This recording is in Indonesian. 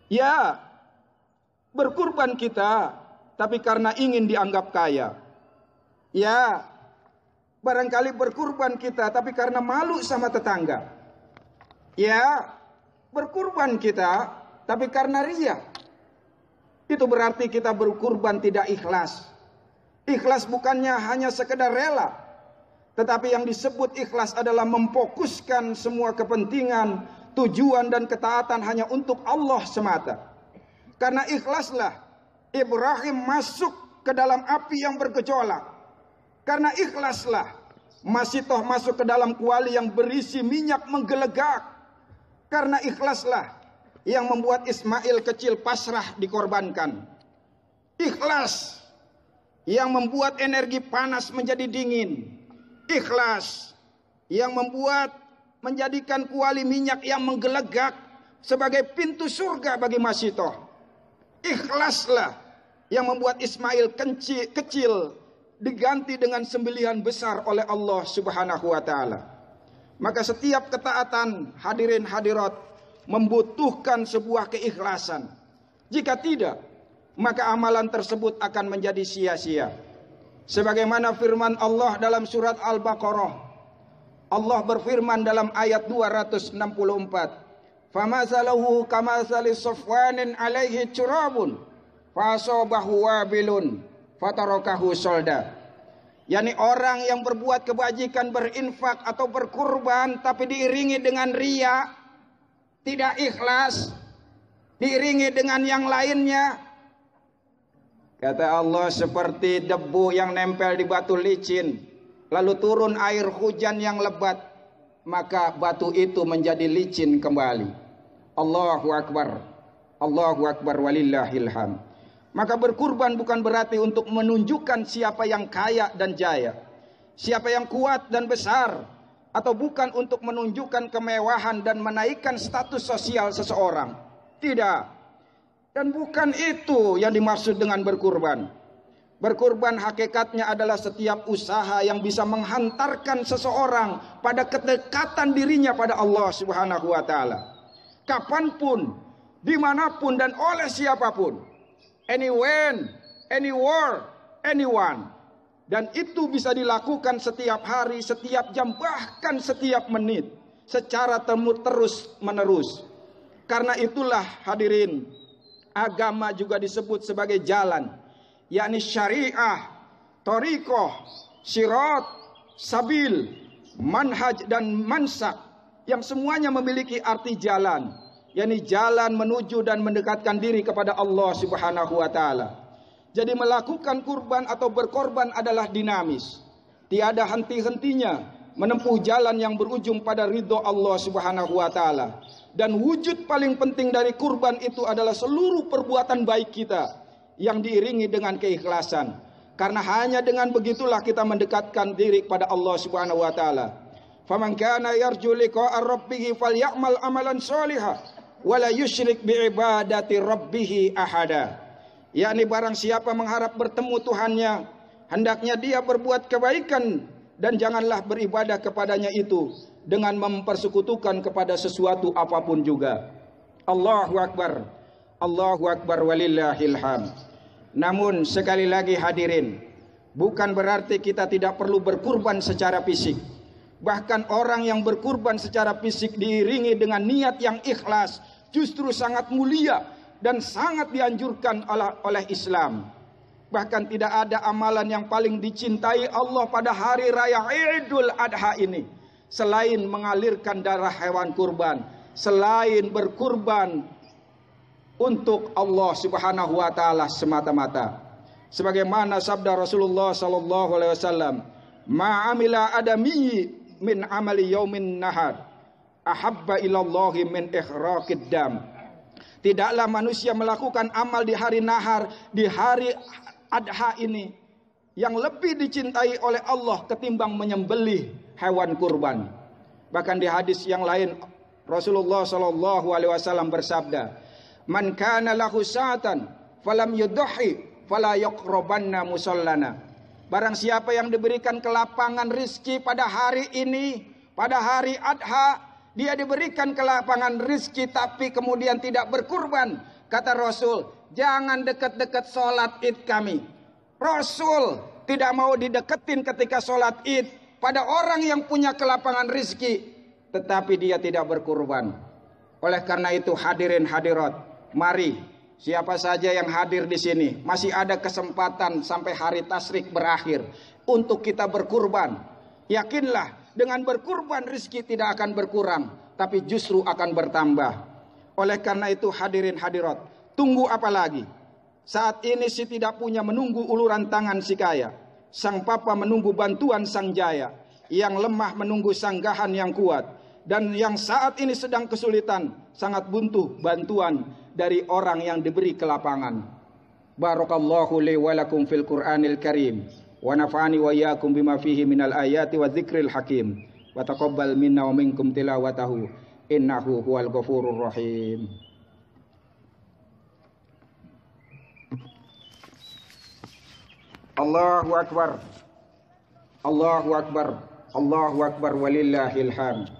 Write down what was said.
Ya, berkurban kita, tapi karena ingin dianggap kaya. Ya, barangkali berkurban kita, tapi karena malu sama tetangga. Ya, berkurban kita, tapi karena riya. Itu berarti kita berkurban tidak ikhlas. Ikhlas bukannya hanya sekedar rela, tetapi yang disebut ikhlas adalah memfokuskan semua kepentingan, tujuan dan ketaatan hanya untuk Allah semata. Karena ikhlaslah Ibrahim masuk ke dalam api yang bergejolak. Karena ikhlaslah Masitoh masuk ke dalam kuali yang berisi minyak menggelegak. Karena ikhlaslah yang membuat Ismail kecil pasrah dikorbankan. Ikhlas yang membuat energi panas menjadi dingin. Ikhlas yang membuat menjadikan kuali minyak yang menggelegak sebagai pintu surga bagi Masitoh. Ikhlaslah yang membuat Ismail kecil diganti dengan sembelihan besar oleh Allah Subhanahu wa taala. Maka setiap ketaatan hadirin hadirat membutuhkan sebuah keikhlasan. Jika tidak, maka amalan tersebut akan menjadi sia-sia. Sebagaimana firman Allah dalam surat Al-Baqarah. Allah berfirman dalam ayat 264. Famasaluhu kamasali safwanin alaihi curabun fasobahu wabilun fatarakahu solda. Yani orang yang berbuat kebajikan, berinfak atau berkurban tapi diiringi dengan riya, tidak ikhlas, diiringi dengan yang lainnya. Kata Allah, seperti debu yang nempel di batu licin, lalu turun air hujan yang lebat, maka batu itu menjadi licin kembali. Allahu Akbar. Allahu Akbar walillahil hamd. Maka berkurban bukan berarti untuk menunjukkan siapa yang kaya dan jaya, siapa yang kuat dan besar, atau bukan untuk menunjukkan kemewahan dan menaikkan status sosial seseorang. Tidak. Dan bukan itu yang dimaksud dengan berkurban. Berkurban hakikatnya adalah setiap usaha yang bisa menghantarkan seseorang pada kedekatan dirinya pada Allah Subhanahu wa taala. Kapanpun, dimanapun dan oleh siapapun. Anywhen, anywhere, anyone. Dan itu bisa dilakukan setiap hari, setiap jam, bahkan setiap menit, secara terus menerus. Karena itulah hadirin, agama juga disebut sebagai jalan, yakni syariah, thariqah, sirat, sabil, manhaj dan mansak, yang semuanya memiliki arti jalan, yakni jalan menuju dan mendekatkan diri kepada Allah Subhanahu wa taala. Jadi melakukan kurban atau berkorban adalah dinamis, tiada henti-hentinya menempuh jalan yang berujung pada ridho Allah Subhanahu wa taala. Dan wujud paling penting dari kurban itu adalah seluruh perbuatan baik kita yang diiringi dengan keikhlasan. Karena hanya dengan begitulah kita mendekatkan diri kepada Allah Subhanahu wa taala. Faman kana yarju liqa'a rabbih falyamal amalan shalihan wala yusyrik biibadati rabbih ahada. Yakni barang siapa mengharap bertemu Tuhannya, hendaknya dia berbuat kebaikan dan janganlah beribadah kepadanya itu dengan mempersekutukan kepada sesuatu apapun juga. Allahu Akbar. Allahu Akbar walillahil hamd. Namun sekali lagi hadirin, bukan berarti kita tidak perlu berkurban secara fisik. Bahkan orang yang berkurban secara fisik diiringi dengan niat yang ikhlas justru sangat mulia dan sangat dianjurkan oleh Islam. Bahkan tidak ada amalan yang paling dicintai Allah pada hari raya Idul Adha ini selain mengalirkan darah hewan kurban, selain berkurban untuk Allah Subhanahu wa taala semata-mata. Sebagaimana sabda Rasulullah sallallahu alaihi wasallam, "Ma amila adami min amali yaumin nahar ahabba ilallahi min ikhraqid dam." Tidaklah manusia melakukan amal di hari nahar, di hari Adha ini yang lebih dicintai oleh Allah ketimbang menyembelih hewan kurban. Bahkan di hadis yang lain Rasulullah sallallahu alaihi wasallam bersabda, "Man kana lahu sa'atan falam yudhi fala yaqrabanna musallana. Barang siapa yang diberikan kelapangan rizki pada hari ini, pada hari Adha, dia diberikan kelapangan rizki tapi kemudian tidak berkurban. Kata Rasul, jangan dekat-dekat sholat id kami. Rasul tidak mau dideketin ketika sholat id pada orang yang punya kelapangan rizki, tetapi dia tidak berkurban. Oleh karena itu hadirin hadirat, mari siapa saja yang hadir di sini, masih ada kesempatan sampai hari tasyrik berakhir untuk kita berkurban. Yakinlah, dengan berkurban rizki tidak akan berkurang, tapi justru akan bertambah. Oleh karena itu hadirin hadirat, tunggu apa lagi? Saat ini si tidak punya menunggu uluran tangan si kaya, sang papa menunggu bantuan sang jaya, yang lemah menunggu sanggahan yang kuat, dan yang saat ini sedang kesulitan sangat butuh bantuan dari orang yang diberi kelapangan. Barakallahu li wa lakum fil Qur'anil Karim, wa nafa'ani wa iyyakum bima fihi minal ayati wa dzikril hakim, wa taqabbal minna wa minkum tilawatahu innahu huwal ghafurur rahim. Allahu akbar, Allahu akbar, Allahu akbar walillahil hamd.